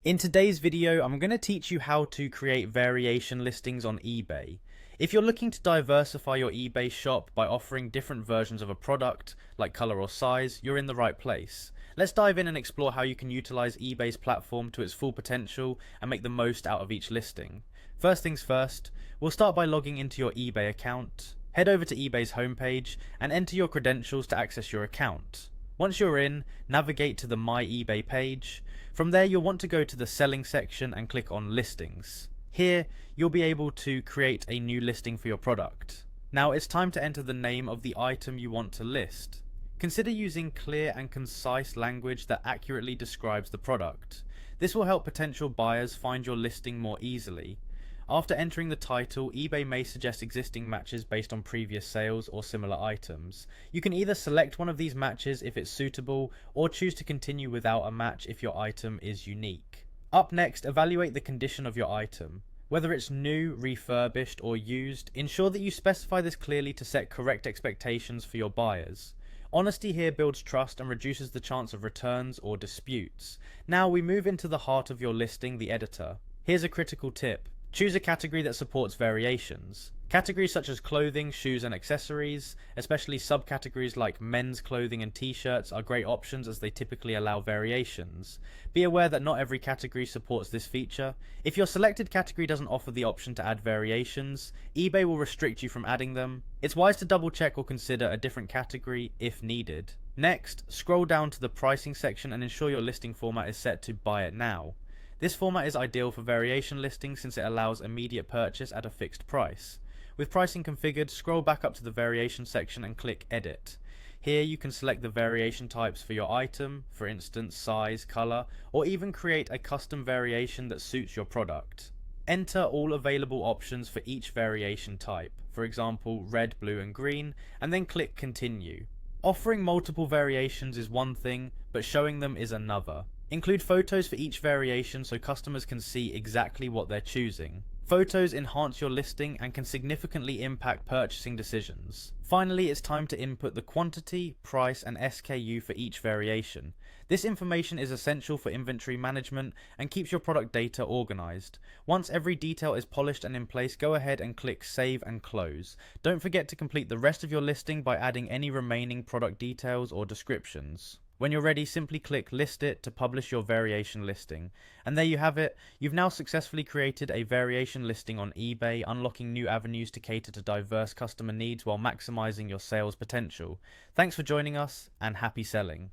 In today's video, I'm going to teach you how to create variation listings on eBay. If you're looking to diversify your eBay shop by offering different versions of a product, like color or size, you're in the right place. Let's dive in and explore how you can utilize eBay's platform to its full potential and make the most out of each listing. First things first, we'll start by logging into your eBay account. Head over to eBay's homepage and enter your credentials to access your account. Once you're in, navigate to the My eBay page. From there, you'll want to go to the Selling section and click on Listings. Here, you'll be able to create a new listing for your product. Now it's time to enter the name of the item you want to list. Consider using clear and concise language that accurately describes the product. This will help potential buyers find your listing more easily. After entering the title, eBay may suggest existing matches based on previous sales or similar items. You can either select one of these matches if it's suitable, or choose to continue without a match if your item is unique. Up next, evaluate the condition of your item. Whether it's new, refurbished, or used, ensure that you specify this clearly to set correct expectations for your buyers. Honesty here builds trust and reduces the chance of returns or disputes. Now we move into the heart of your listing, the editor. Here's a critical tip. Choose a category that supports variations. Categories such as clothing, shoes and accessories, especially subcategories like men's clothing and t-shirts, are great options as they typically allow variations. Be aware that not every category supports this feature. If your selected category doesn't offer the option to add variations, eBay will restrict you from adding them. It's wise to double check or consider a different category if needed. Next, scroll down to the pricing section and ensure your listing format is set to Buy It Now. This format is ideal for variation listings since it allows immediate purchase at a fixed price. With pricing configured, scroll back up to the variation section and click Edit. Here you can select the variation types for your item, for instance size, color, or even create a custom variation that suits your product. Enter all available options for each variation type, for example red, blue and green, and then click Continue. Offering multiple variations is one thing, but showing them is another. Include photos for each variation so customers can see exactly what they're choosing. Photos enhance your listing and can significantly impact purchasing decisions. Finally, it's time to input the quantity, price, and SKU for each variation. This information is essential for inventory management and keeps your product data organized. Once every detail is polished and in place, go ahead and click Save and Close. Don't forget to complete the rest of your listing by adding any remaining product details or descriptions. When you're ready, simply click List It to publish your variation listing. And there you have it. You've now successfully created a variation listing on eBay, unlocking new avenues to cater to diverse customer needs while maximizing your sales potential. Thanks for joining us, and happy selling.